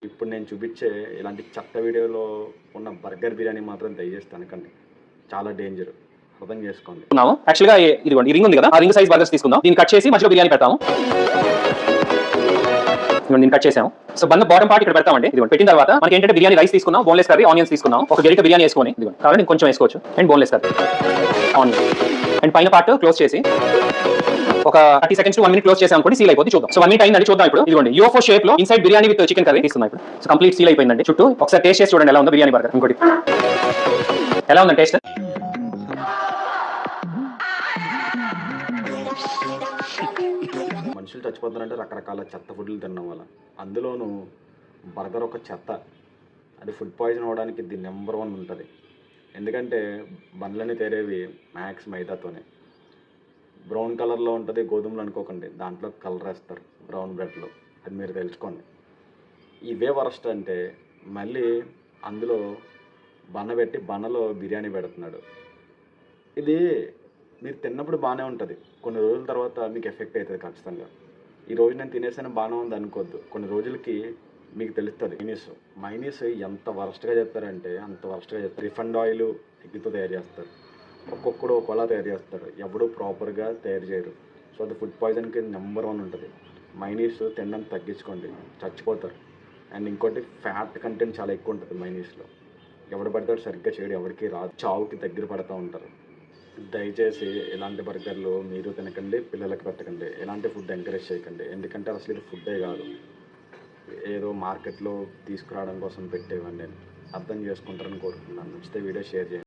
ఇప్పుడు నేను చూపించే ఇలాంటి చెత్త వీడియోలో ఉన్న బర్గర్ బిర్యానీ మాత్రం దయచేసి తినకండి. చాలా డేంజర్. అర్థం చేసుకోండి. యాక్చువల్గా ఇదిగోండి ఈ రింగ్ ఉంది కదా, ఆ రింగ్ సైజ్ బర్గర్స్ తీసుకుందాం. దీన్ని కట్ చేసి మధ్యలో బిర్యానీ పెడతాము. దీన్ని కట్ చేసాము. సో బన్ బాటమ్ పార్ట్ ఇక్కడ పెడతామండి. ఇదిగోండి పెట్టిన తర్వాత మనకి ఏంటంటే బిర్యానీ రైస్ తీసుకున్నాం, బోన్లెస్ కర్రీ, ఆనియన్స్ తీసుకున్నాం. ఒక గరిట బిర్యానీ వేసుకొని ఇదిగోండి కాబట్టి కొంచెం వేసుకోవచ్చు. And boneless curry, onion and పైన పార్ట్ క్లోజ్ చేసి ఒక 30 seconds to 1 minute క్లోజ్ చేసాం అనుకోండి, సీల్ అయిపోతుంది. చూద్దాం. సో 1 minute అయిందండి, చూద్దాం. ఇప్పుడు ఇదిగోండి యూఎఫ్ఓ షేప్ లో inside biryani with chicken curry తీసుకున్నాం. ఇప్పుడు సో కంప్లీట్ సీల్ అయిపోయిందండి చుట్టూ. ఒకసారి టేస్ట్ చేసి చూడండి ఎలా ఉందో బిర్యానీ బర్గర్. ఇంకోటి ఎలా ఉందండి టేస్ట్? మనుషులు చచ్చిపోతారంటే రకరకాల చెత్త ఫుడ్లు తినడం వల్ల. అందులోనూ బర్గర్ ఒక చెత్త. అది ఫుడ్ పాయిజన్ అవ్వడానికి ఇది నెంబర్ 1 ఉంటుంది. ఎందుకంటే బండ్లని తేరేవి మ్యాక్స్ మైదాతోనే. బ్రౌన్ కలర్లో ఉంటుంది, గోధుమలు అనుకోకండి, దాంట్లో కలర్ వేస్తారు బ్రౌన్ బ్రెడ్లో. అది మీరు తెలుసుకోండి. ఇవే వరస్ట్ అంటే మళ్ళీ అందులో బన్న పెట్టి బన్నలో బిర్యానీ పెడుతున్నాడు. ఇది మీరు తిన్నప్పుడు బాగానే ఉంటుంది, కొన్ని రోజుల తర్వాత మీకు ఎఫెక్ట్ అవుతుంది ఖచ్చితంగా. ఈ రోజు నేను తినేసాను బాగానే ఉంది అనుకోవద్దు, కొన్ని రోజులకి మీకు తెలుస్తుంది. మైనీస్ ఎంత వరస్ట్గా చెప్తారంటే అంత వరస్ట్గా చెప్తారు. రిఫండ్ ఆయిల్ ఎగ్గుతో తయారు చేస్తారు, ఒక్కొక్కడు ఒకలా తయారు చేస్తారు, ఎవడు ప్రాపర్గా తయారు చేయరు. సో అది ఫుడ్ పాయిజన్కి నెంబర్ 1 ఉంటుంది. మైనీస్ తినడం తగ్గించుకోండి, చచ్చిపోతారు. అండ్ ఇంకోటి ఫ్యాట్ కంటెంట్ చాలా ఎక్కువ ఉంటుంది మైనీస్లో. ఎవడు పడతాడు సరిగ్గా చేయడు, ఎవరికి రాదు, చావుకి దగ్గర పడుతూ ఉంటారు. దయచేసి ఇలాంటి బర్గర్లు మీరు తినకండి, పిల్లలకి పెట్టకండి, ఎలాంటి ఫుడ్ ఎంకరేజ్ చేయకండి. ఎందుకంటే అసలు ఇది ఫుడ్డే కాదు, ఏదో మార్కెట్లో తీసుకురావడం కోసం పెట్టేవండి. అర్థం చేసుకుంటారని కోరుకుంటున్నాను. నచ్చితే వీడియో షేర్ చేయండి.